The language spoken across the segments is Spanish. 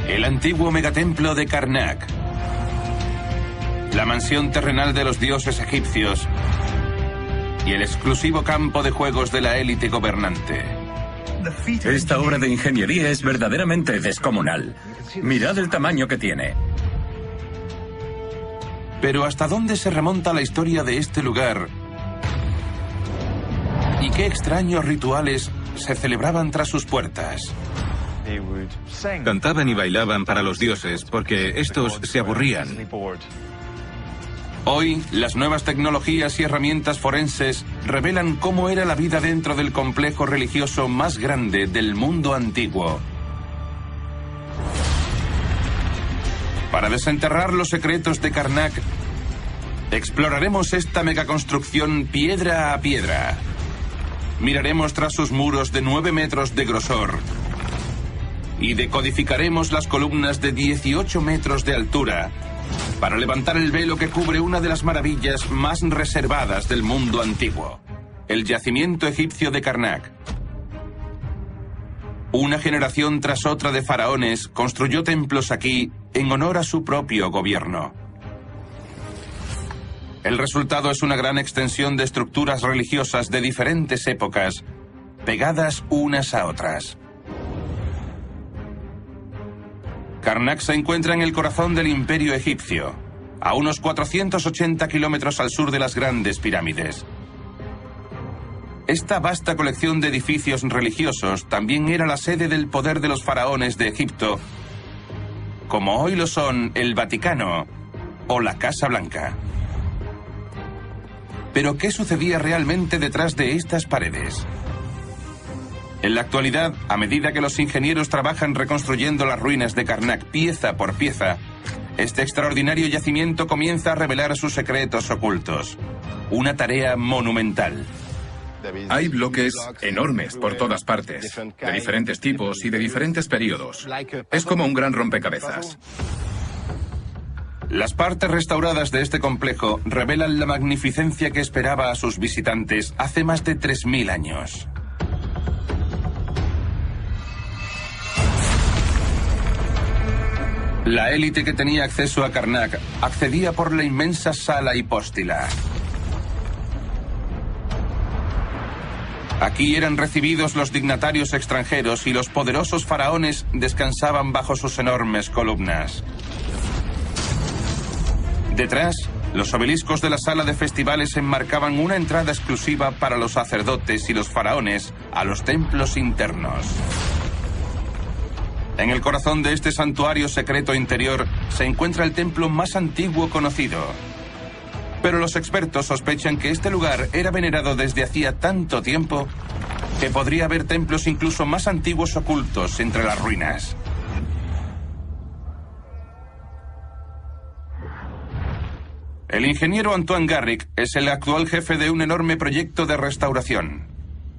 El antiguo megatemplo de Karnak. La mansión terrenal de los dioses egipcios. Y el exclusivo campo de juegos de la élite gobernante. Esta obra de ingeniería es verdaderamente descomunal. Mirad el tamaño que tiene. Pero ¿hasta dónde se remonta la historia de este lugar? ¿Y qué extraños rituales se celebraban tras sus puertas? Cantaban y bailaban para los dioses porque estos se aburrían. Hoy, las nuevas tecnologías y herramientas forenses revelan cómo era la vida dentro del complejo religioso más grande del mundo antiguo. Para desenterrar los secretos de Karnak, exploraremos esta megaconstrucción piedra a piedra. Miraremos tras sus muros de 9 metros de grosor y decodificaremos las columnas de 18 metros de altura para levantar el velo que cubre una de las maravillas más reservadas del mundo antiguo, el yacimiento egipcio de Karnak. Una generación tras otra de faraones construyó templos aquí en honor a su propio gobierno. El resultado es una gran extensión de estructuras religiosas de diferentes épocas, pegadas unas a otras. Karnak se encuentra en el corazón del imperio egipcio, a unos 480 kilómetros al sur de las grandes pirámides. Esta vasta colección de edificios religiosos también era la sede del poder de los faraones de Egipto, como hoy lo son el Vaticano o la Casa Blanca. Pero ¿qué sucedía realmente detrás de estas paredes? En la actualidad, a medida que los ingenieros trabajan reconstruyendo las ruinas de Karnak pieza por pieza, este extraordinario yacimiento comienza a revelar sus secretos ocultos. Una tarea monumental. Hay bloques enormes por todas partes, de diferentes tipos y de diferentes periodos. Es como un gran rompecabezas. Las partes restauradas de este complejo revelan la magnificencia que esperaba a sus visitantes hace más de 3000 años. La élite que tenía acceso a Karnak accedía por la inmensa sala hipóstila. Aquí eran recibidos los dignatarios extranjeros y los poderosos faraones descansaban bajo sus enormes columnas. Detrás, los obeliscos de la sala de festivales enmarcaban una entrada exclusiva para los sacerdotes y los faraones a los templos internos. En el corazón de este santuario secreto interior se encuentra el templo más antiguo conocido. Pero los expertos sospechan que este lugar era venerado desde hacía tanto tiempo que podría haber templos incluso más antiguos ocultos entre las ruinas. El ingeniero Antoine Garrick es el actual jefe de un enorme proyecto de restauración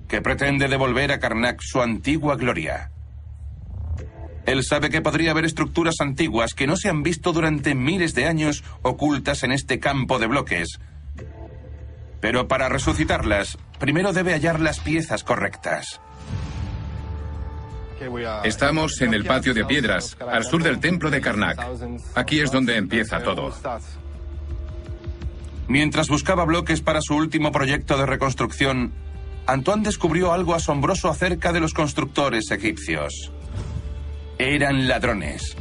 que pretende devolver a Karnak su antigua gloria. Él sabe que podría haber estructuras antiguas que no se han visto durante miles de años ocultas en este campo de bloques. Pero para resucitarlas, primero debe hallar las piezas correctas. Estamos en el patio de piedras, al sur del templo de Karnak. Aquí es donde empieza todo. Mientras buscaba bloques para su último proyecto de reconstrucción, Antoine descubrió algo asombroso acerca de los constructores egipcios. Eran ladrones.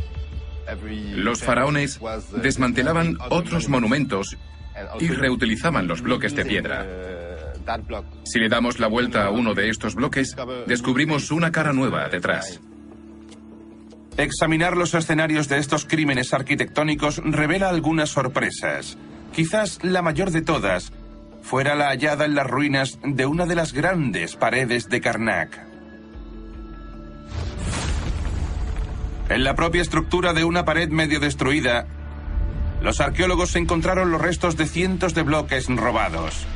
Los faraones desmantelaban otros monumentos y reutilizaban los bloques de piedra. Si le damos la vuelta a uno de estos bloques, descubrimos una cara nueva detrás. Examinar los escenarios de estos crímenes arquitectónicos revela algunas sorpresas. Quizás la mayor de todas fuera la hallada en las ruinas de una de las grandes paredes de Karnak. En la propia estructura de una pared medio destruida, los arqueólogos encontraron los restos de cientos de bloques robados.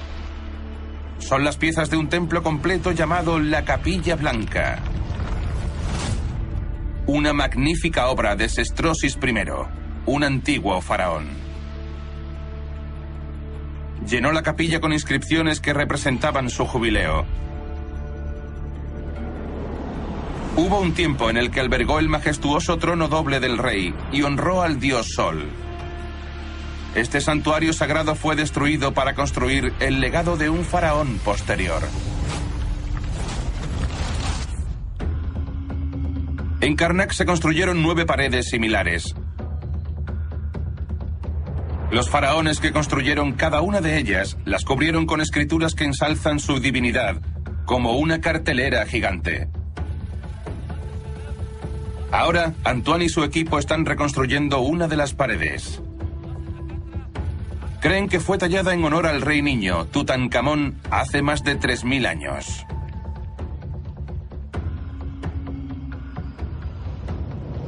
Son las piezas de un templo completo llamado la Capilla Blanca. Una magnífica obra de Sestrosis I, un antiguo faraón. Llenó la capilla con inscripciones que representaban su jubileo. Hubo un tiempo en el que albergó el majestuoso trono doble del rey y honró al dios Sol. Este santuario sagrado fue destruido para construir el legado de un faraón posterior. En Karnak se construyeron 9 paredes similares. Los faraones que construyeron cada una de ellas las cubrieron con escrituras que ensalzan su divinidad, como una cartelera gigante. Ahora, Antoine y su equipo están reconstruyendo una de las paredes. Creen que fue tallada en honor al rey niño, Tutankamón, hace más de 3000 años.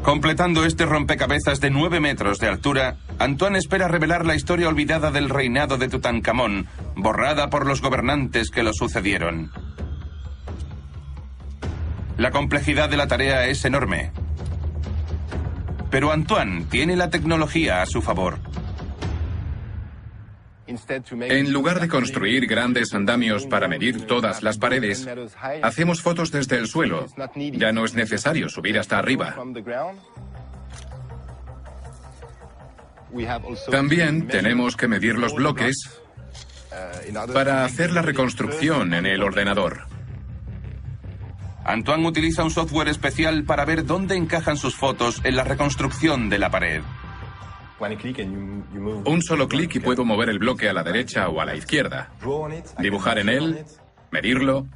Completando este rompecabezas de 9 metros de altura, Antoine espera revelar la historia olvidada del reinado de Tutankamón, borrada por los gobernantes que lo sucedieron. La complejidad de la tarea es enorme. Pero Antoine tiene la tecnología a su favor. En lugar de construir grandes andamios para medir todas las paredes, hacemos fotos desde el suelo. Ya no es necesario subir hasta arriba. También tenemos que medir los bloques para hacer la reconstrucción en el ordenador. Antoine utiliza un software especial para ver dónde encajan sus fotos en la reconstrucción de la pared. Un solo clic y puedo mover el bloque a la derecha o a la izquierda. Dibujar en él, medirlo.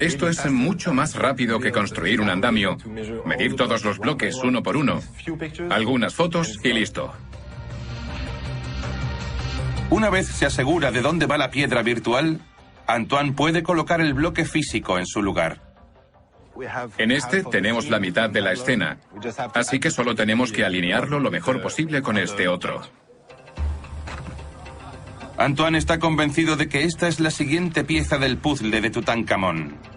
Esto es mucho más rápido que construir un andamio. Medir todos los bloques uno por uno. Algunas fotos y listo. Una vez se asegura de dónde va la piedra virtual, Antoine puede colocar el bloque físico en su lugar. En este tenemos la mitad de la escena, así que solo tenemos que alinearlo lo mejor posible con este otro. Antoine está convencido de que esta es la siguiente pieza del puzzle de Tutankamón.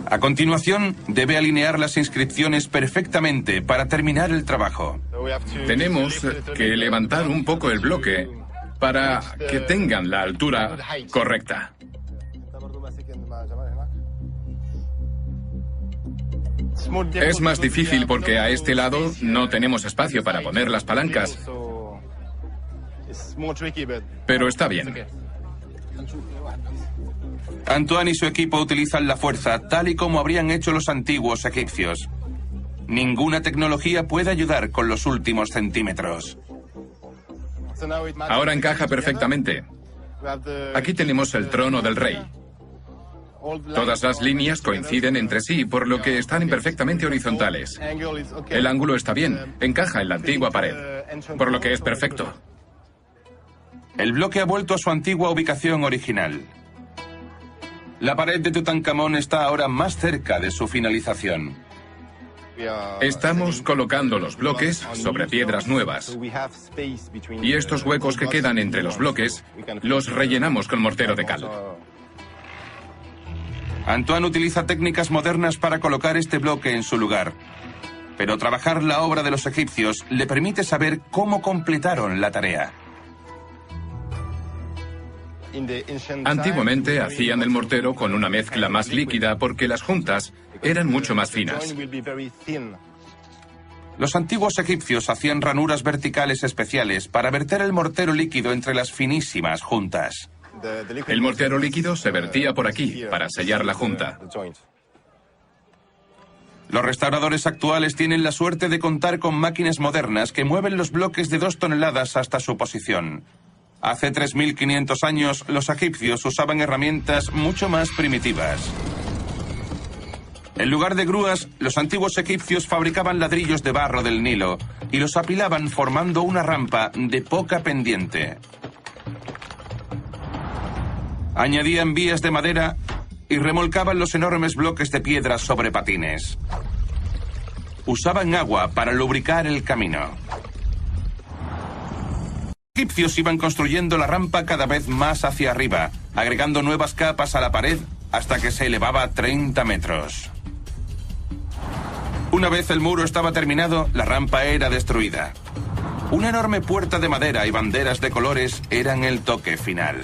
A continuación, debe alinear las inscripciones perfectamente para terminar el trabajo. Tenemos que levantar un poco el bloque para que tengan la altura correcta. Es más difícil porque a este lado no tenemos espacio para poner las palancas, pero está bien. Antoine y su equipo utilizan la fuerza tal y como habrían hecho los antiguos egipcios. Ninguna tecnología puede ayudar con los últimos centímetros. Ahora encaja perfectamente. Aquí tenemos el trono del rey. Todas las líneas coinciden entre sí, por lo que están perfectamente horizontales. El ángulo está bien, encaja en la antigua pared, por lo que es perfecto. El bloque ha vuelto a su antigua ubicación original. La pared de Tutankamón está ahora más cerca de su finalización. Estamos colocando los bloques sobre piedras nuevas. Y estos huecos que quedan entre los bloques los rellenamos con mortero de cal. Antoine utiliza técnicas modernas para colocar este bloque en su lugar. Pero trabajar la obra de los egipcios le permite saber cómo completaron la tarea. Antiguamente hacían el mortero con una mezcla más líquida porque las juntas eran mucho más finas. Los antiguos egipcios hacían ranuras verticales especiales para verter el mortero líquido entre las finísimas juntas. El mortero líquido se vertía por aquí para sellar la junta. Los restauradores actuales tienen la suerte de contar con máquinas modernas que mueven los bloques de 2 toneladas hasta su posición. Hace 3500 años, los egipcios usaban herramientas mucho más primitivas. En lugar de grúas, los antiguos egipcios fabricaban ladrillos de barro del Nilo y los apilaban formando una rampa de poca pendiente. Añadían vías de madera y remolcaban los enormes bloques de piedra sobre patines. Usaban agua para lubricar el camino. Los egipcios iban construyendo la rampa cada vez más hacia arriba, agregando nuevas capas a la pared hasta que se elevaba 30 metros. Una vez el muro estaba terminado, la rampa era destruida. Una enorme puerta de madera y banderas de colores eran el toque final.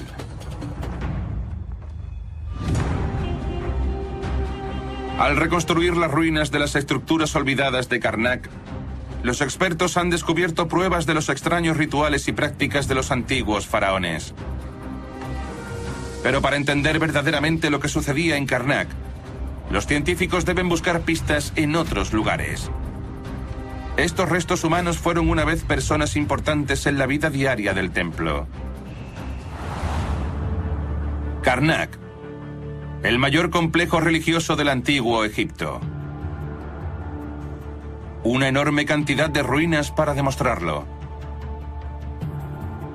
Al reconstruir las ruinas de las estructuras olvidadas de Karnak, los expertos han descubierto pruebas de los extraños rituales y prácticas de los antiguos faraones. Pero para entender verdaderamente lo que sucedía en Karnak, los científicos deben buscar pistas en otros lugares. Estos restos humanos fueron una vez personas importantes en la vida diaria del templo. Karnak, el mayor complejo religioso del antiguo Egipto. Una enorme cantidad de ruinas para demostrarlo.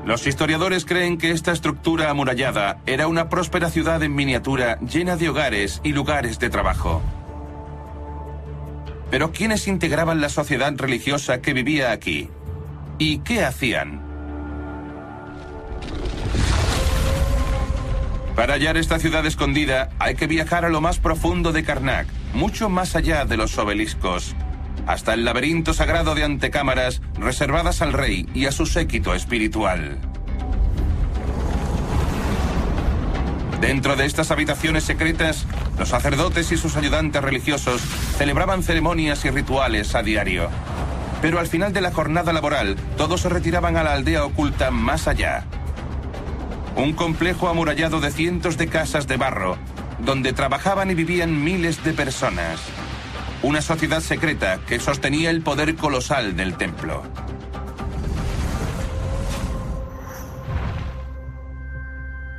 Los historiadores creen que esta estructura amurallada era una próspera ciudad en miniatura llena de hogares y lugares de trabajo. Pero ¿quiénes integraban la sociedad religiosa que vivía aquí? ¿Y qué hacían? Para hallar esta ciudad escondida, hay que viajar a lo más profundo de Karnak, mucho más allá de los obeliscos, hasta el laberinto sagrado de antecámaras reservadas al rey y a su séquito espiritual. Dentro de estas habitaciones secretas, los sacerdotes y sus ayudantes religiosos celebraban ceremonias y rituales a diario. Pero al final de la jornada laboral, todos se retiraban a la aldea oculta más allá. Un complejo amurallado de cientos de casas de barro, donde trabajaban y vivían miles de personas. Una sociedad secreta que sostenía el poder colosal del templo.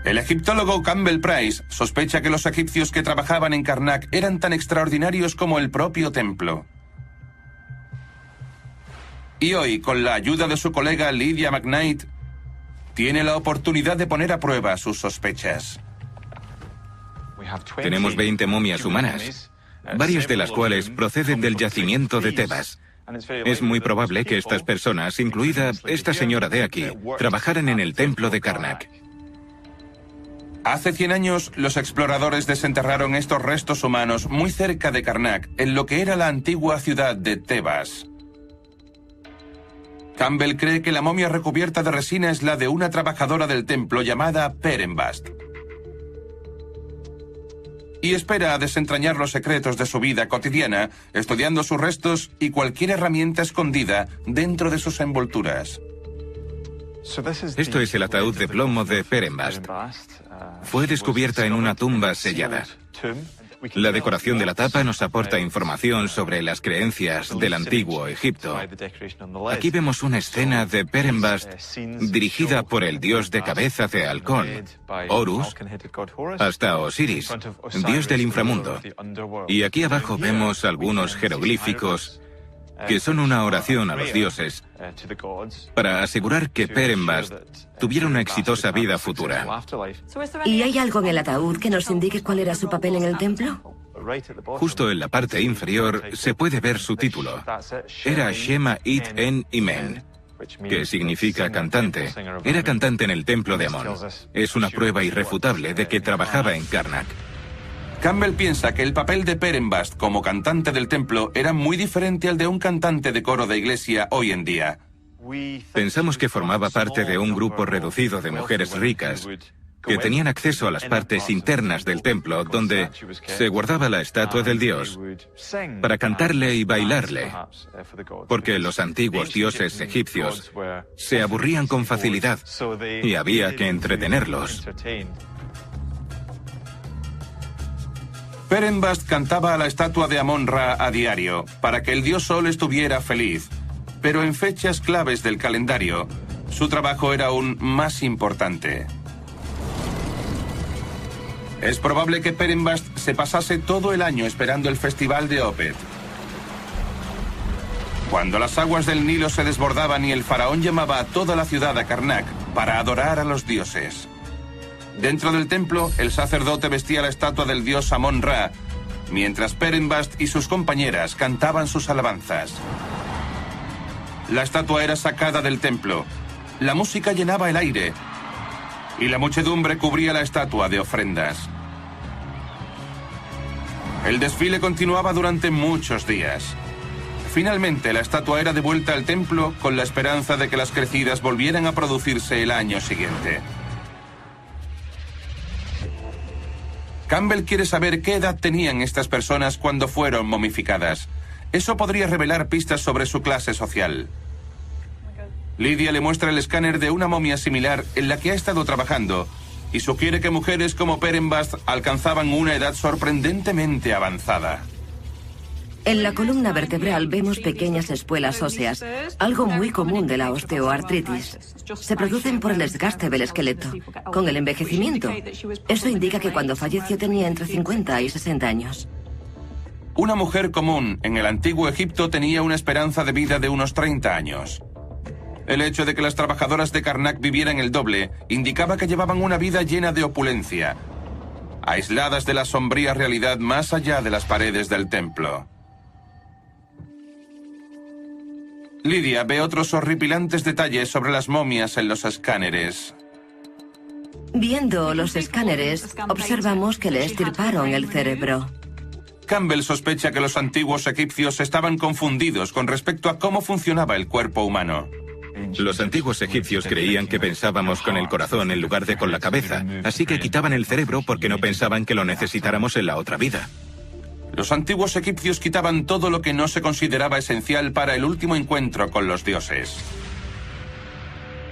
El egiptólogo Campbell Price sospecha que los egipcios que trabajaban en Karnak eran tan extraordinarios como el propio templo. Y hoy, con la ayuda de su colega Lydia McKnight, tiene la oportunidad de poner a prueba sus sospechas. Tenemos 20 momias humanas, varias de las cuales proceden del yacimiento de Tebas. Es muy probable que estas personas, incluida esta señora de aquí, trabajaran en el templo de Karnak. Hace 100 años, los exploradores desenterraron estos restos humanos muy cerca de Karnak, en lo que era la antigua ciudad de Tebas. Campbell cree que la momia recubierta de resina es la de una trabajadora del templo llamada Perenbast. Y espera a desentrañar los secretos de su vida cotidiana, estudiando sus restos y cualquier herramienta escondida dentro de sus envolturas. Esto es el ataúd de plomo de Perenbast. Fue descubierta en una tumba sellada. La decoración de la tapa nos aporta información sobre las creencias del antiguo Egipto. Aquí vemos una escena de Perenbast dirigida por el dios de cabeza de halcón, Horus, hasta Osiris, dios del inframundo. Y aquí abajo vemos algunos jeroglíficos que son una oración a los dioses para asegurar que Perenbast tuviera una exitosa vida futura. ¿Y hay algo en el ataúd que nos indique cuál era su papel en el templo? Justo en la parte inferior se puede ver su título. Era Shema It En Imen, que significa cantante. Era cantante en el templo de Amón. Es una prueba irrefutable de que trabajaba en Karnak. Campbell piensa que el papel de Perenbast como cantante del templo era muy diferente al de un cantante de coro de iglesia hoy en día. Pensamos que formaba parte de un grupo reducido de mujeres ricas que tenían acceso a las partes internas del templo donde se guardaba la estatua del dios para cantarle y bailarle, porque los antiguos dioses egipcios se aburrían con facilidad y había que entretenerlos. Perenbast cantaba a la estatua de Amón-Ra a diario, para que el dios Sol estuviera feliz. Pero en fechas claves del calendario, su trabajo era aún más importante. Es probable que Perenbast se pasase todo el año esperando el festival de Opet. Cuando las aguas del Nilo se desbordaban y el faraón llamaba a toda la ciudad a Karnak para adorar a los dioses. Dentro del templo, el sacerdote vestía la estatua del dios Amón-Ra, mientras Perenbast y sus compañeras cantaban sus alabanzas. La estatua era sacada del templo, la música llenaba el aire, y la muchedumbre cubría la estatua de ofrendas. El desfile continuaba durante muchos días. Finalmente, la estatua era devuelta al templo con la esperanza de que las crecidas volvieran a producirse el año siguiente. Campbell quiere saber qué edad tenían estas personas cuando fueron momificadas. Eso podría revelar pistas sobre su clase social. Lydia le muestra el escáner de una momia similar en la que ha estado trabajando y sugiere que mujeres como Perenbast alcanzaban una edad sorprendentemente avanzada. En la columna vertebral vemos pequeñas espuelas óseas, algo muy común de la osteoartritis. Se producen por el desgaste del esqueleto, con el envejecimiento. Eso indica que cuando falleció tenía entre 50 y 60 años. Una mujer común en el antiguo Egipto tenía una esperanza de vida de unos 30 años. El hecho de que las trabajadoras de Karnak vivieran el doble indicaba que llevaban una vida llena de opulencia, aisladas de la sombría realidad más allá de las paredes del templo. Lydia ve otros horripilantes detalles sobre las momias en los escáneres. Viendo los escáneres, observamos que le extirparon el cerebro. Campbell sospecha que los antiguos egipcios estaban confundidos con respecto a cómo funcionaba el cuerpo humano. Los antiguos egipcios creían que pensábamos con el corazón en lugar de con la cabeza, así que quitaban el cerebro porque no pensaban que lo necesitáramos en la otra vida. Los antiguos egipcios quitaban todo lo que no se consideraba esencial para el último encuentro con los dioses.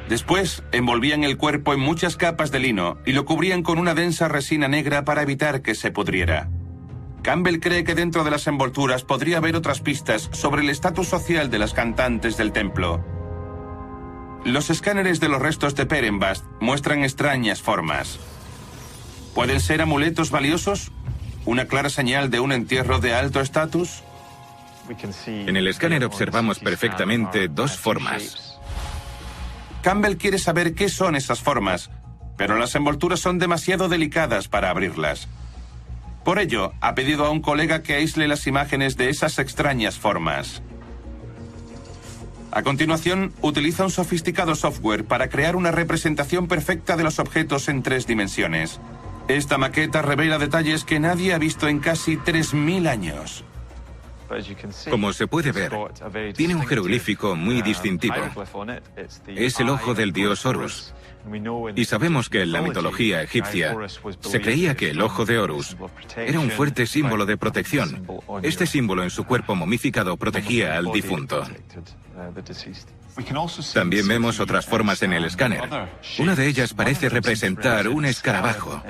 Después, envolvían el cuerpo en muchas capas de lino y lo cubrían con una densa resina negra para evitar que se pudriera. Campbell cree que dentro de las envolturas podría haber otras pistas sobre el estatus social de las cantantes del templo. Los escáneres de los restos de Perenbast muestran extrañas formas. ¿Pueden ser amuletos valiosos? ¿Una clara señal de un entierro de alto estatus? En el escáner observamos perfectamente dos formas. Campbell quiere saber qué son esas formas, pero las envolturas son demasiado delicadas para abrirlas. Por ello, ha pedido a un colega que aísle las imágenes de esas extrañas formas. A continuación, utiliza un sofisticado software para crear una representación perfecta de los objetos en 3 dimensiones. Esta maqueta revela detalles que nadie ha visto en casi 3000 años. Como se puede ver, tiene un jeroglífico muy distintivo. Es el ojo del dios Horus. Y sabemos que en la mitología egipcia se creía que el ojo de Horus era un fuerte símbolo de protección. Este símbolo en su cuerpo momificado protegía al difunto. También vemos otras formas en el escáner. Una de ellas parece representar un escarabajo.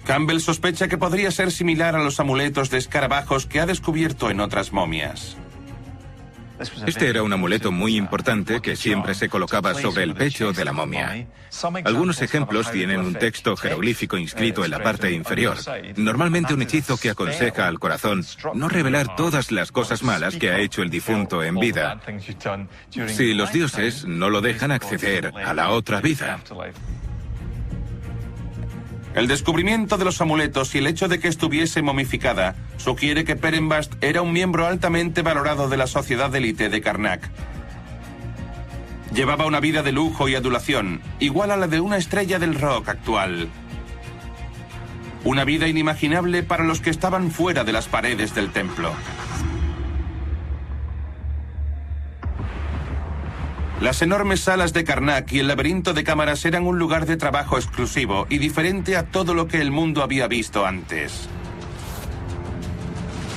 Campbell sospecha que podría ser similar a los amuletos de escarabajos que ha descubierto en otras momias. Este era un amuleto muy importante que siempre se colocaba sobre el pecho de la momia. Algunos ejemplos tienen un texto jeroglífico inscrito en la parte inferior. Normalmente un hechizo que aconseja al corazón no revelar todas las cosas malas que ha hecho el difunto en vida, si los dioses no lo dejan acceder a la otra vida. El descubrimiento de los amuletos y el hecho de que estuviese momificada sugiere que Perenbast era un miembro altamente valorado de la sociedad élite de Karnak. Llevaba una vida de lujo y adulación, igual a la de una estrella del rock actual. Una vida inimaginable para los que estaban fuera de las paredes del templo. Las enormes salas de Karnak y el laberinto de cámaras eran un lugar de trabajo exclusivo y diferente a todo lo que el mundo había visto antes.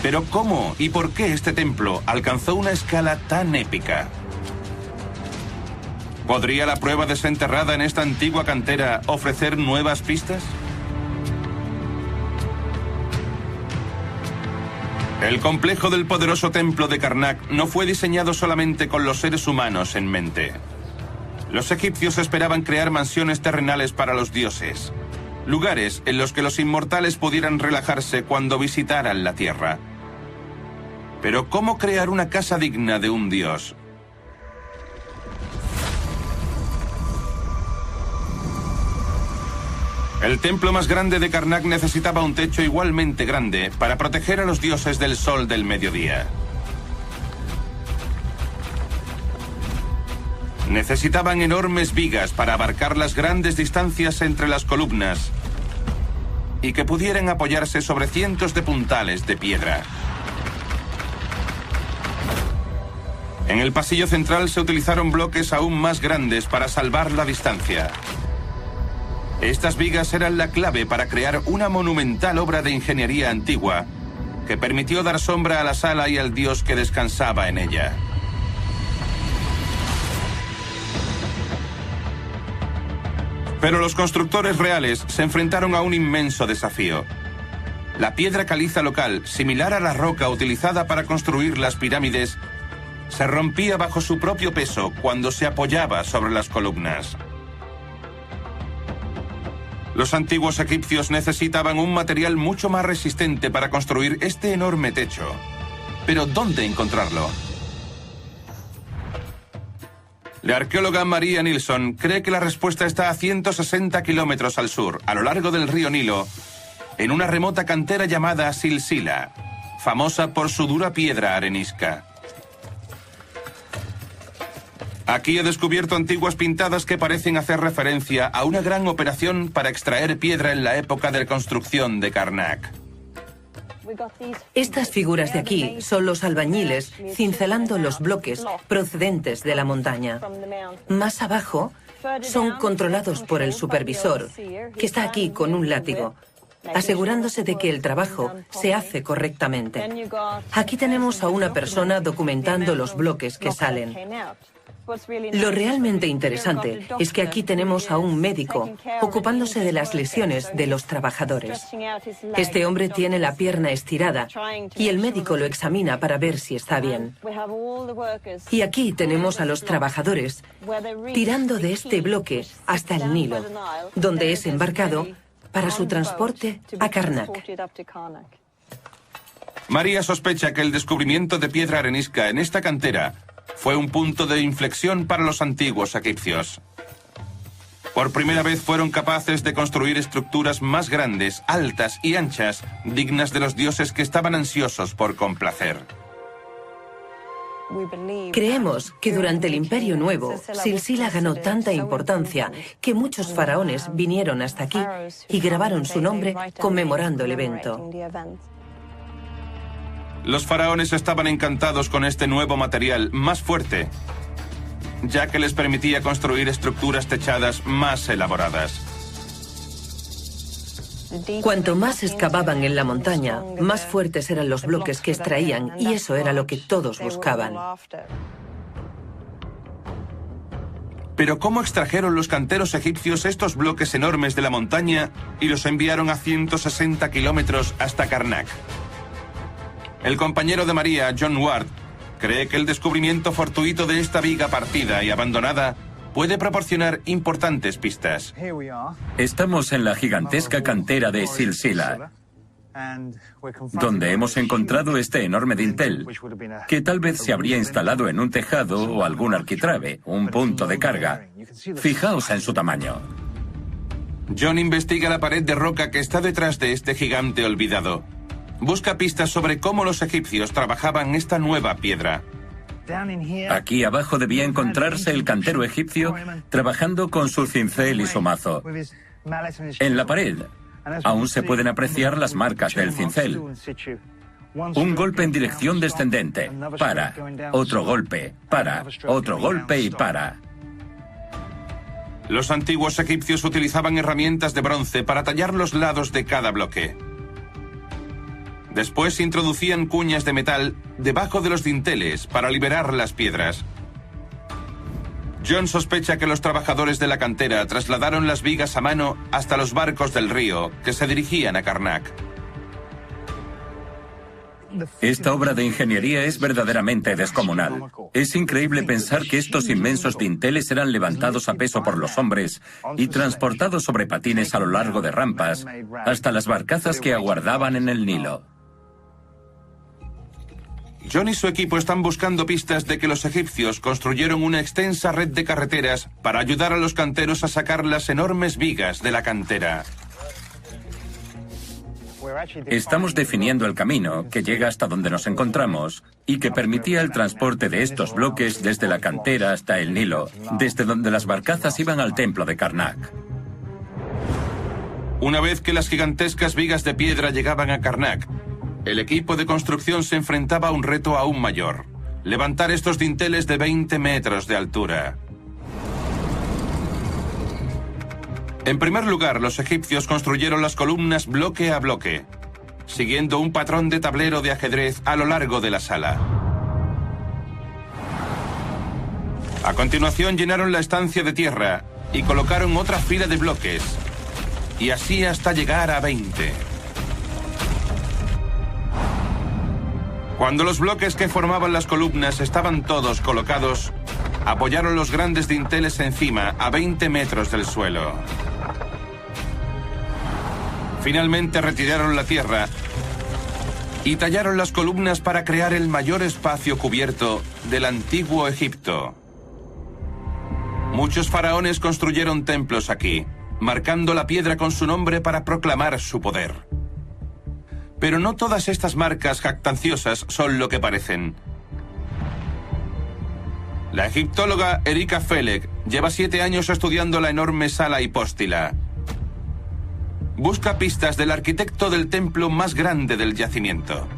Pero ¿cómo y por qué este templo alcanzó una escala tan épica? ¿Podría la prueba desenterrada en esta antigua cantera ofrecer nuevas pistas? El complejo del poderoso templo de Karnak no fue diseñado solamente con los seres humanos en mente. Los egipcios esperaban crear mansiones terrenales para los dioses, lugares en los que los inmortales pudieran relajarse cuando visitaran la tierra. Pero ¿cómo crear una casa digna de un dios? El templo más grande de Karnak necesitaba un techo igualmente grande para proteger a los dioses del sol del mediodía. Necesitaban enormes vigas para abarcar las grandes distancias entre las columnas y que pudieran apoyarse sobre cientos de puntales de piedra. En el pasillo central se utilizaron bloques aún más grandes para salvar la distancia. Estas vigas eran la clave para crear una monumental obra de ingeniería antigua que permitió dar sombra a la sala y al dios que descansaba en ella. Pero los constructores reales se enfrentaron a un inmenso desafío. La piedra caliza local, similar a la roca utilizada para construir las pirámides, se rompía bajo su propio peso cuando se apoyaba sobre las columnas. Los antiguos egipcios necesitaban un material mucho más resistente para construir este enorme techo. Pero ¿dónde encontrarlo? La arqueóloga Maria Nilsson cree que la respuesta está a 160 kilómetros al sur, a lo largo del río Nilo, en una remota cantera llamada Silsila, famosa por su dura piedra arenisca. Aquí he descubierto antiguas pintadas que parecen hacer referencia a una gran operación para extraer piedra en la época de construcción de Karnak. Estas figuras de aquí son los albañiles cincelando los bloques procedentes de la montaña. Más abajo son controlados por el supervisor, que está aquí con un látigo, asegurándose de que el trabajo se hace correctamente. Aquí tenemos a una persona documentando los bloques que salen. Lo realmente interesante es que aquí tenemos a un médico ocupándose de las lesiones de los trabajadores. Este hombre tiene la pierna estirada y el médico lo examina para ver si está bien. Y aquí tenemos a los trabajadores tirando de este bloque hasta el Nilo, donde es embarcado para su transporte a Karnak. María sospecha que el descubrimiento de piedra arenisca en esta cantera fue un punto de inflexión para los antiguos egipcios. Por primera vez fueron capaces de construir estructuras más grandes, altas y anchas, dignas de los dioses que estaban ansiosos por complacer. Creemos que durante el Imperio Nuevo, Silsila ganó tanta importancia que muchos faraones vinieron hasta aquí y grabaron su nombre conmemorando el evento. Los faraones estaban encantados con este nuevo material más fuerte, ya que les permitía construir estructuras techadas más elaboradas. Cuanto más excavaban en la montaña, más fuertes eran los bloques que extraían, y eso era lo que todos buscaban. Pero ¿cómo extrajeron los canteros egipcios estos bloques enormes de la montaña y los enviaron a 160 kilómetros hasta Karnak? El compañero de María, John Ward, cree que el descubrimiento fortuito de esta viga partida y abandonada puede proporcionar importantes pistas. Estamos en la gigantesca cantera de Silsila, donde hemos encontrado este enorme dintel, que tal vez se habría instalado en un tejado o algún arquitrabe, un punto de carga. Fijaos en su tamaño. John investiga la pared de roca que está detrás de este gigante olvidado. Busca pistas sobre cómo los egipcios trabajaban esta nueva piedra. Aquí abajo debía encontrarse el cantero egipcio trabajando con su cincel y su mazo. En la pared aún se pueden apreciar las marcas del cincel. Un golpe en dirección descendente, para, otro golpe, para, otro golpe y para. Los antiguos egipcios utilizaban herramientas de bronce para tallar los lados de cada bloque. Después introducían cuñas de metal debajo de los dinteles para liberar las piedras. John sospecha que los trabajadores de la cantera trasladaron las vigas a mano hasta los barcos del río que se dirigían a Karnak. Esta obra de ingeniería es verdaderamente descomunal. Es increíble pensar que estos inmensos dinteles eran levantados a peso por los hombres y transportados sobre patines a lo largo de rampas hasta las barcazas que aguardaban en el Nilo. John y su equipo están buscando pistas de que los egipcios construyeron una extensa red de carreteras para ayudar a los canteros a sacar las enormes vigas de la cantera. Estamos definiendo el camino que llega hasta donde nos encontramos y que permitía el transporte de estos bloques desde la cantera hasta el Nilo, desde donde las barcazas iban al templo de Karnak. Una vez que las gigantescas vigas de piedra llegaban a Karnak, el equipo de construcción se enfrentaba a un reto aún mayor: levantar estos dinteles de 20 metros de altura. En primer lugar, los egipcios construyeron las columnas bloque a bloque, siguiendo un patrón de tablero de ajedrez a lo largo de la sala. A continuación llenaron la estancia de tierra y colocaron otra fila de bloques, y así hasta llegar a 20. Cuando los bloques que formaban las columnas estaban todos colocados, apoyaron los grandes dinteles encima, a 20 metros del suelo. Finalmente retiraron la tierra y tallaron las columnas para crear el mayor espacio cubierto del antiguo Egipto. Muchos faraones construyeron templos aquí, marcando la piedra con su nombre para proclamar su poder. Pero no todas estas marcas jactanciosas son lo que parecen. La egiptóloga Erika Felek lleva 7 años estudiando la enorme sala hipóstila. Busca pistas del arquitecto del templo más grande del yacimiento.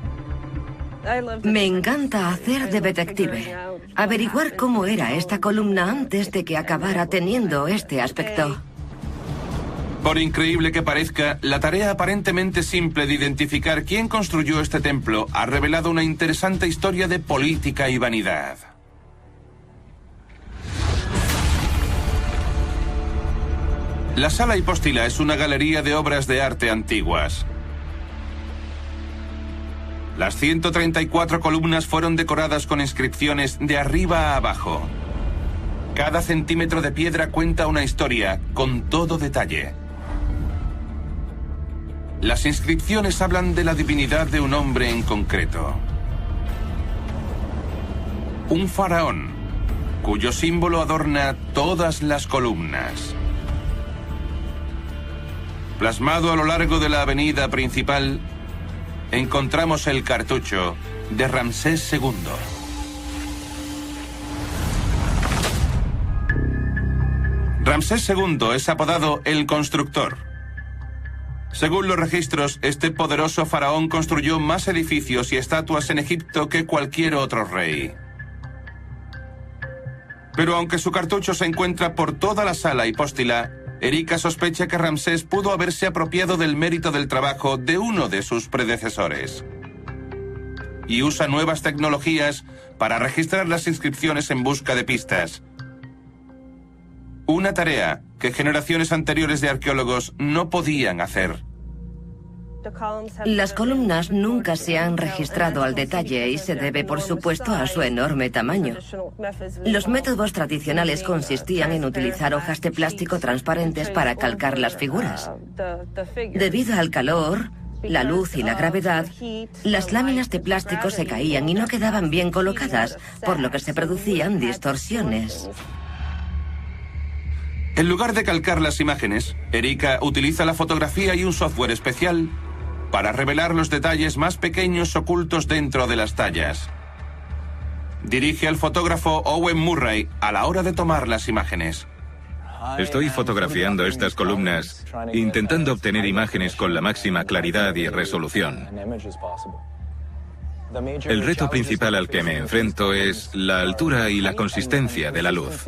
Me encanta hacer de detective. Averiguar cómo era esta columna antes de que acabara teniendo este aspecto. Por increíble que parezca, la tarea aparentemente simple de identificar quién construyó este templo ha revelado una interesante historia de política y vanidad. La sala hipóstila es una galería de obras de arte antiguas. Las 134 columnas fueron decoradas con inscripciones de arriba a abajo. Cada centímetro de piedra cuenta una historia con todo detalle. Las inscripciones hablan de la divinidad de un hombre en concreto. Un faraón, cuyo símbolo adorna todas las columnas. Plasmado a lo largo de la avenida principal, encontramos el cartucho de Ramsés II. Ramsés II es apodado el Constructor. Según los registros, este poderoso faraón construyó más edificios y estatuas en Egipto que cualquier otro rey. Pero aunque su cartucho se encuentra por toda la sala hipóstila, Erika sospecha que Ramsés pudo haberse apropiado del mérito del trabajo de uno de sus predecesores. Y usa nuevas tecnologías para registrar las inscripciones en busca de pistas. Una tarea que generaciones anteriores de arqueólogos no podían hacer. Las columnas nunca se han registrado al detalle y se debe, por supuesto, a su enorme tamaño. Los métodos tradicionales consistían en utilizar hojas de plástico transparentes para calcar las figuras. Debido al calor, la luz y la gravedad, las láminas de plástico se caían y no quedaban bien colocadas, por lo que se producían distorsiones. En lugar de calcar las imágenes, Erika utiliza la fotografía y un software especial para revelar los detalles más pequeños ocultos dentro de las tallas. Dirige al fotógrafo Owen Murray a la hora de tomar las imágenes. Estoy fotografiando estas columnas, intentando obtener imágenes con la máxima claridad y resolución. El reto principal al que me enfrento es la altura y la consistencia de la luz.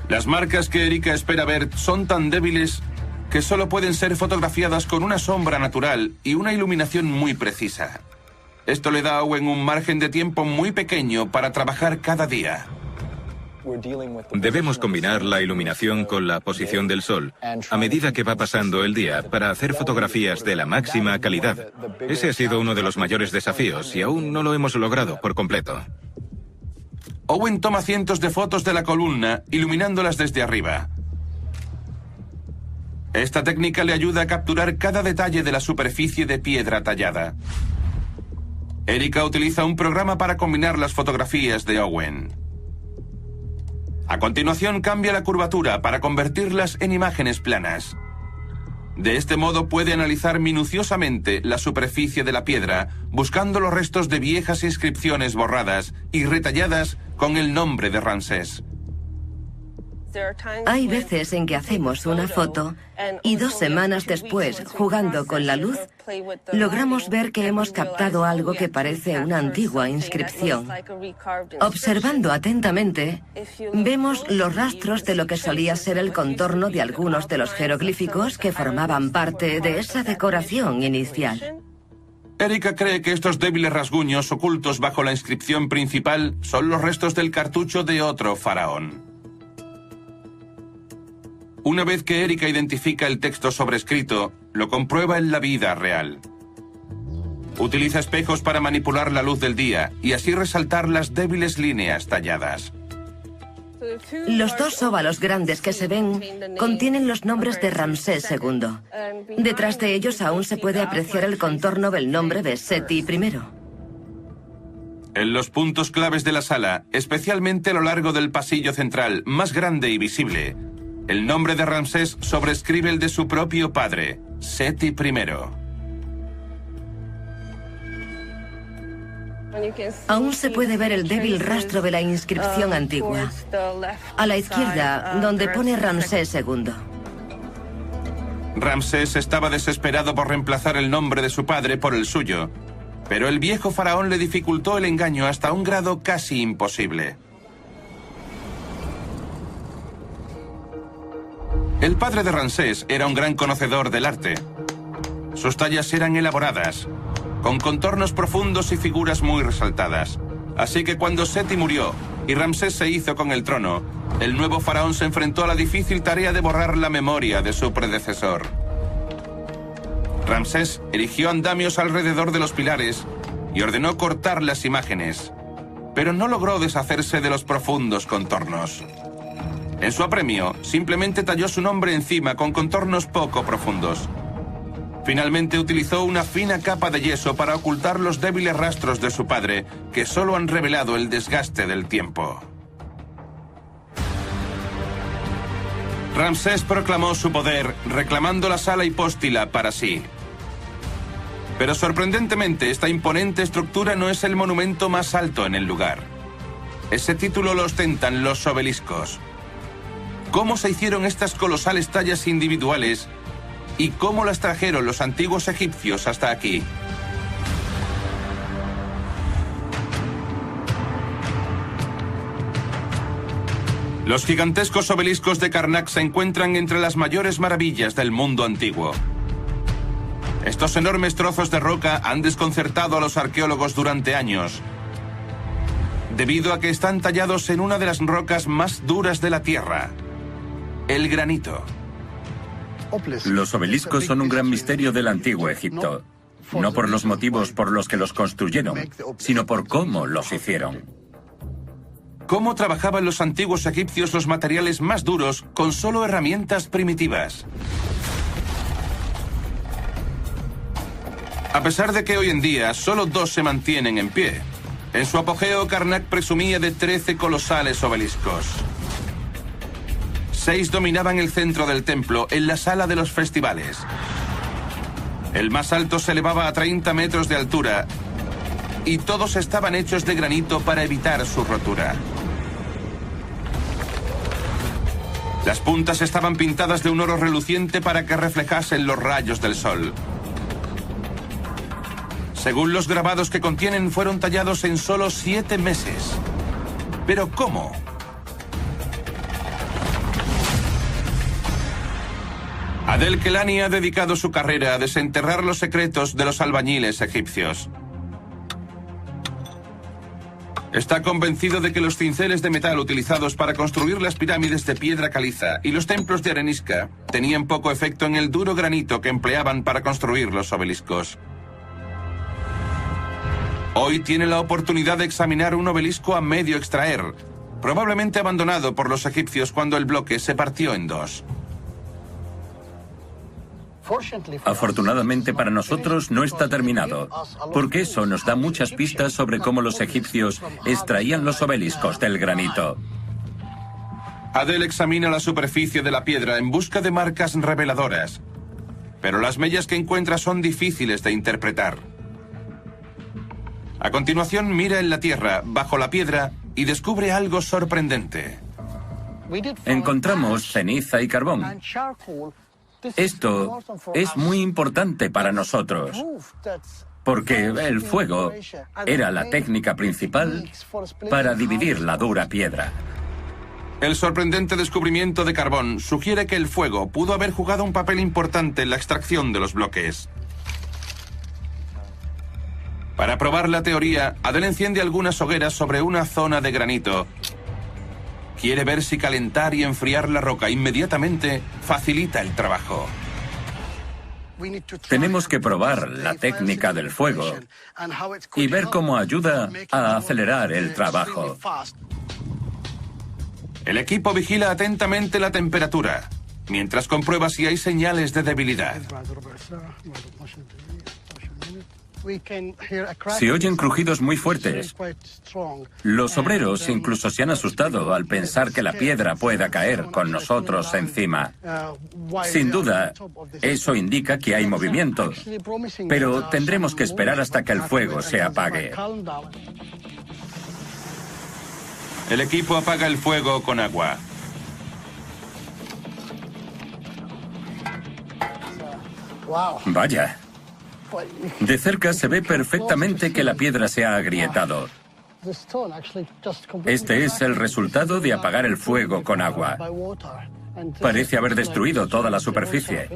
Las marcas que Erika espera ver son tan débiles que solo pueden ser fotografiadas con una sombra natural y una iluminación muy precisa. Esto le da a Owen un margen de tiempo muy pequeño para trabajar cada día. Debemos combinar la iluminación con la posición del sol a medida que va pasando el día para hacer fotografías de la máxima calidad. Ese ha sido uno de los mayores desafíos y aún no lo hemos logrado por completo. Owen toma cientos de fotos de la columna, iluminándolas desde arriba. Esta técnica le ayuda a capturar cada detalle de la superficie de piedra tallada. Erika utiliza un programa para combinar las fotografías de Owen. A continuación cambia la curvatura para convertirlas en imágenes planas. De este modo puede analizar minuciosamente la superficie de la piedra, buscando los restos de viejas inscripciones borradas y retalladas con el nombre de Ramsés. Hay veces en que hacemos una foto y 2 semanas después, jugando con la luz, logramos ver que hemos captado algo que parece una antigua inscripción. Observando atentamente, vemos los rastros de lo que solía ser el contorno de algunos de los jeroglíficos que formaban parte de esa decoración inicial. Erika cree que estos débiles rasguños ocultos bajo la inscripción principal son los restos del cartucho de otro faraón. Una vez que Erika identifica el texto sobrescrito, lo comprueba en la vida real. Utiliza espejos para manipular la luz del día y así resaltar las débiles líneas talladas. Los 2 óvalos grandes que se ven contienen los nombres de Ramsés II. Detrás de ellos aún se puede apreciar el contorno del nombre de Seti I. En los puntos claves de la sala, especialmente a lo largo del pasillo central, más grande y visible, el nombre de Ramsés sobrescribe el de su propio padre, Seti I. Aún se puede ver el débil rastro de la inscripción antigua. A la izquierda, donde pone Ramsés II. Ramsés estaba desesperado por reemplazar el nombre de su padre por el suyo, pero el viejo faraón le dificultó el engaño hasta un grado casi imposible. El padre de Ramsés era un gran conocedor del arte. Sus tallas eran elaboradas, con contornos profundos y figuras muy resaltadas. Así que cuando Seti murió y Ramsés se hizo con el trono, el nuevo faraón se enfrentó a la difícil tarea de borrar la memoria de su predecesor. Ramsés erigió andamios alrededor de los pilares y ordenó cortar las imágenes, pero no logró deshacerse de los profundos contornos. En su apremio, simplemente talló su nombre encima con contornos poco profundos. Finalmente utilizó una fina capa de yeso para ocultar los débiles rastros de su padre, que solo han revelado el desgaste del tiempo. Ramsés proclamó su poder, reclamando la sala hipóstila para sí. Pero sorprendentemente, esta imponente estructura no es el monumento más alto en el lugar. Ese título lo ostentan los obeliscos. ¿Cómo se hicieron estas colosales tallas individuales y cómo las trajeron los antiguos egipcios hasta aquí? Los gigantescos obeliscos de Karnak se encuentran entre las mayores maravillas del mundo antiguo. Estos enormes trozos de roca han desconcertado a los arqueólogos durante años, debido a que están tallados en una de las rocas más duras de la Tierra, el granito. Los obeliscos son un gran misterio del antiguo Egipto, no por los motivos por los que los construyeron, sino por cómo los hicieron. ¿Cómo trabajaban los antiguos egipcios los materiales más duros con solo herramientas primitivas? A pesar de que hoy en día solo 2 se mantienen en pie, en su apogeo Karnak presumía de 13 colosales obeliscos. 6 dominaban el centro del templo, en la sala de los festivales. El más alto se elevaba a 30 metros de altura y todos estaban hechos de granito para evitar su rotura. Las puntas estaban pintadas de un oro reluciente para que reflejasen los rayos del sol. Según los grabados que contienen, fueron tallados en solo 7 meses. ¿Pero cómo? Adel Kelani ha dedicado su carrera a desenterrar los secretos de los albañiles egipcios. Está convencido de que los cinceles de metal utilizados para construir las pirámides de piedra caliza y los templos de arenisca tenían poco efecto en el duro granito que empleaban para construir los obeliscos. Hoy tiene la oportunidad de examinar un obelisco a medio extraer, probablemente abandonado por los egipcios cuando el bloque se partió en 2. Afortunadamente para nosotros no está terminado, porque eso nos da muchas pistas sobre cómo los egipcios extraían los obeliscos del granito. Adel examina la superficie de la piedra en busca de marcas reveladoras, pero las mellas que encuentra son difíciles de interpretar. A continuación mira en la tierra, bajo la piedra, y descubre algo sorprendente. encontramos ceniza y carbón. Esto es muy importante para nosotros, porque el fuego era la técnica principal para dividir la dura piedra. El sorprendente descubrimiento de carbón sugiere que el fuego pudo haber jugado un papel importante en la extracción de los bloques. Para probar la teoría, Adele enciende algunas hogueras sobre una zona de granito. Quiere ver si calentar y enfriar la roca inmediatamente facilita el trabajo. Tenemos que probar la técnica del fuego y ver cómo ayuda a acelerar el trabajo. El equipo vigila atentamente la temperatura, mientras comprueba si hay señales de debilidad. Se oyen crujidos muy fuertes. Los obreros incluso se han asustado al pensar que la piedra pueda caer con nosotros encima. Sin duda, eso indica que hay movimiento, pero tendremos que esperar hasta que el fuego se apague. El equipo apaga el fuego con agua. Vaya. De cerca se ve perfectamente que la piedra se ha agrietado. Este es el resultado de apagar el fuego con agua. Parece haber destruido toda la superficie.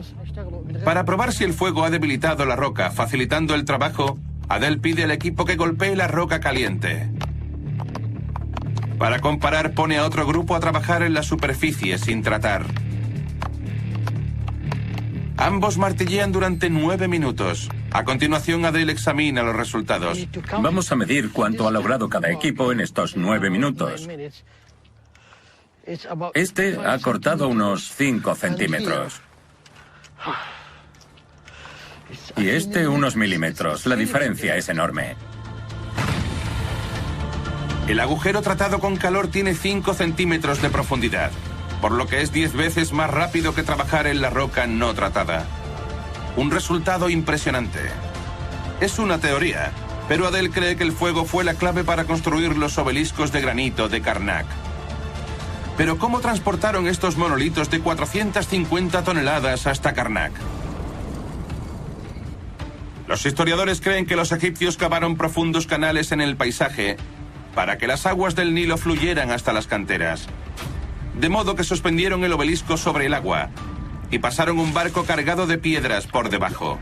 Para probar si el fuego ha debilitado la roca, facilitando el trabajo, Adele pide al equipo que golpee la roca caliente. Para comparar, pone a otro grupo a trabajar en la superficie sin tratar. Ambos martillean durante 9 minutos. A continuación, Adele examina los resultados. Vamos a medir cuánto ha logrado cada equipo en estos 9 minutos. Este ha cortado unos 5 centímetros. Y este unos milímetros. La diferencia es enorme. El agujero tratado con calor tiene 5 centímetros de profundidad, por lo que es 10 veces más rápido que trabajar en la roca no tratada. Un resultado impresionante. Es una teoría, pero Adele cree que el fuego fue la clave para construir los obeliscos de granito de Karnak. Pero ¿cómo transportaron estos monolitos de 450 toneladas hasta Karnak? Los historiadores creen que los egipcios cavaron profundos canales en el paisaje para que las aguas del Nilo fluyeran hasta las canteras. De modo que suspendieron el obelisco sobre el agua y pasaron un barco cargado de piedras por debajo.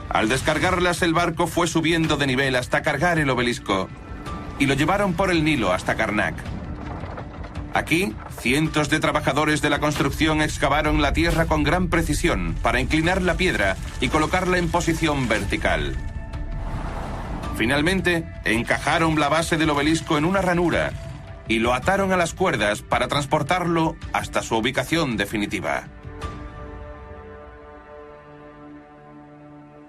Al descargarlas, el barco fue subiendo de nivel hasta cargar el obelisco y lo llevaron por el Nilo hasta Karnak. Aquí, cientos de trabajadores de la construcción excavaron la tierra con gran precisión para inclinar la piedra y colocarla en posición vertical. Finalmente, encajaron la base del obelisco en una ranura y lo ataron a las cuerdas para transportarlo hasta su ubicación definitiva.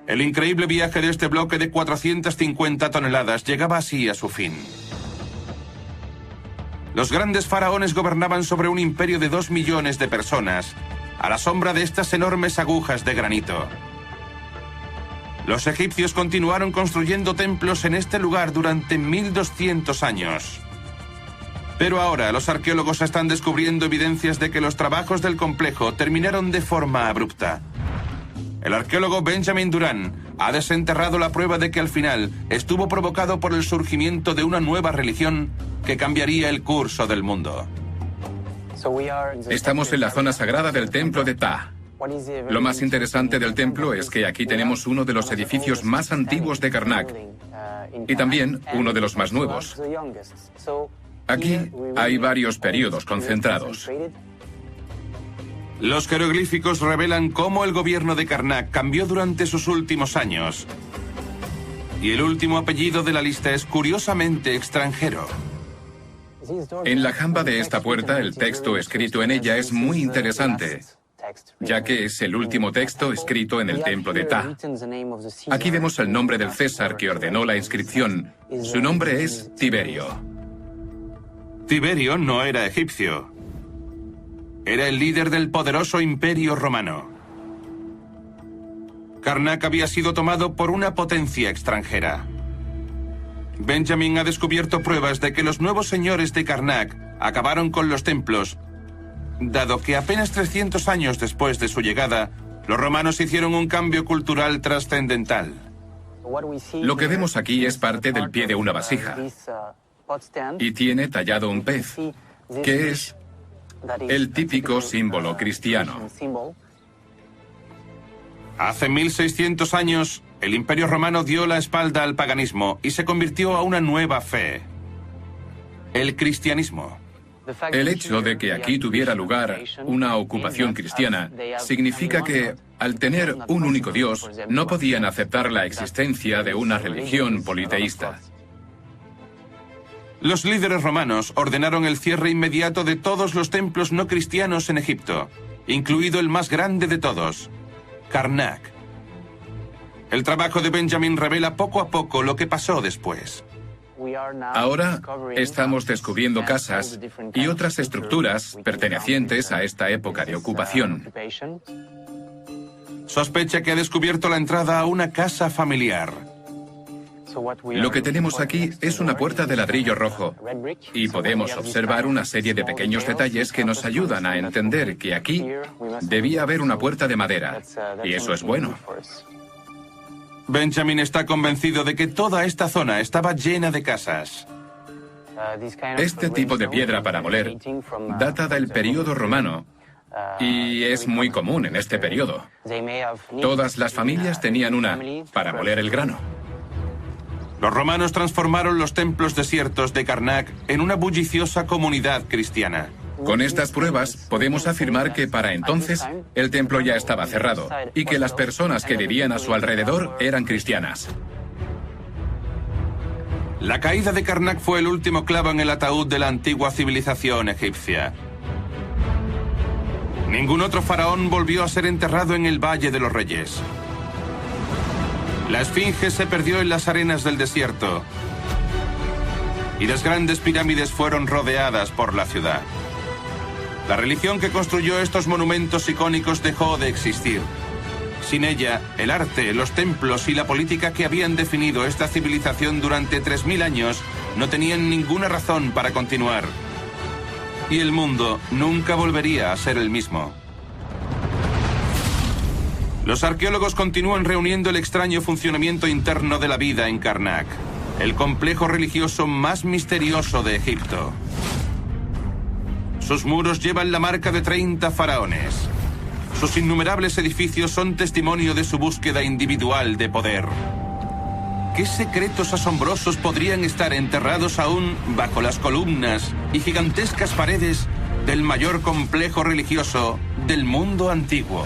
El increíble viaje de este bloque de 450 toneladas llegaba así a su fin. Los grandes faraones gobernaban sobre un imperio de 2 millones de personas, a la sombra de estas enormes agujas de granito. Los egipcios continuaron construyendo templos en este lugar durante 1200 años. Pero ahora los arqueólogos están descubriendo evidencias de que los trabajos del complejo terminaron de forma abrupta. El arqueólogo Benjamin Durán ha desenterrado la prueba de que al final estuvo provocado por el surgimiento de una nueva religión que cambiaría el curso del mundo. Estamos en la zona sagrada del templo de Ptah. Lo más interesante del templo es que aquí tenemos uno de los edificios más antiguos de Karnak y también uno de los más nuevos. Aquí hay varios periodos concentrados. Los jeroglíficos revelan cómo el gobierno de Karnak cambió durante sus últimos años. Y el último apellido de la lista es curiosamente extranjero. En la jamba de esta puerta, el texto escrito en ella es muy interesante, ya que es el último texto escrito en el templo de Ptah. Aquí vemos el nombre del César que ordenó la inscripción. Su nombre es Tiberio. Tiberio no era egipcio. Era el líder del poderoso imperio romano. Karnak había sido tomado por una potencia extranjera. Benjamin ha descubierto pruebas de que los nuevos señores de Karnak acabaron con los templos, dado que apenas 300 años después de su llegada, los romanos hicieron un cambio cultural trascendental. Lo que vemos aquí es parte del pie de una vasija y tiene tallado un pez, que es el típico símbolo cristiano. Hace 1600 años, el Imperio Romano dio la espalda al paganismo y se convirtió a una nueva fe, el cristianismo. El hecho de que aquí tuviera lugar una ocupación cristiana significa que, al tener un único Dios, no podían aceptar la existencia de una religión politeísta. Los líderes romanos ordenaron el cierre inmediato de todos los templos no cristianos en Egipto, incluido el más grande de todos, Karnak. El trabajo de Benjamin revela poco a poco lo que pasó después. Ahora estamos descubriendo casas y otras estructuras pertenecientes a esta época de ocupación. Sospecha que ha descubierto la entrada a una casa familiar. Lo que tenemos aquí es una puerta de ladrillo rojo y podemos observar una serie de pequeños detalles que nos ayudan a entender que aquí debía haber una puerta de madera, y eso es bueno. Benjamin está convencido de que toda esta zona estaba llena de casas. Este tipo de piedra para moler data del período romano y es muy común en este periodo. Todas las familias tenían una para moler el grano. Los romanos transformaron los templos desiertos de Karnak en una bulliciosa comunidad cristiana. Con estas pruebas podemos afirmar que para entonces el templo ya estaba cerrado y que las personas que vivían a su alrededor eran cristianas. La caída de Karnak fue el último clavo en el ataúd de la antigua civilización egipcia. Ningún otro faraón volvió a ser enterrado en el Valle de los Reyes. La esfinge se perdió en las arenas del desierto y las grandes pirámides fueron rodeadas por la ciudad. La religión que construyó estos monumentos icónicos dejó de existir. Sin ella, el arte, los templos y la política que habían definido esta civilización durante 3000 años no tenían ninguna razón para continuar. Y el mundo nunca volvería a ser el mismo. Los arqueólogos continúan reuniendo el extraño funcionamiento interno de la vida en Karnak, el complejo religioso más misterioso de Egipto. Sus muros llevan la marca de 30 faraones. Sus innumerables edificios son testimonio de su búsqueda individual de poder. ¿Qué secretos asombrosos podrían estar enterrados aún bajo las columnas y gigantescas paredes del mayor complejo religioso del mundo antiguo?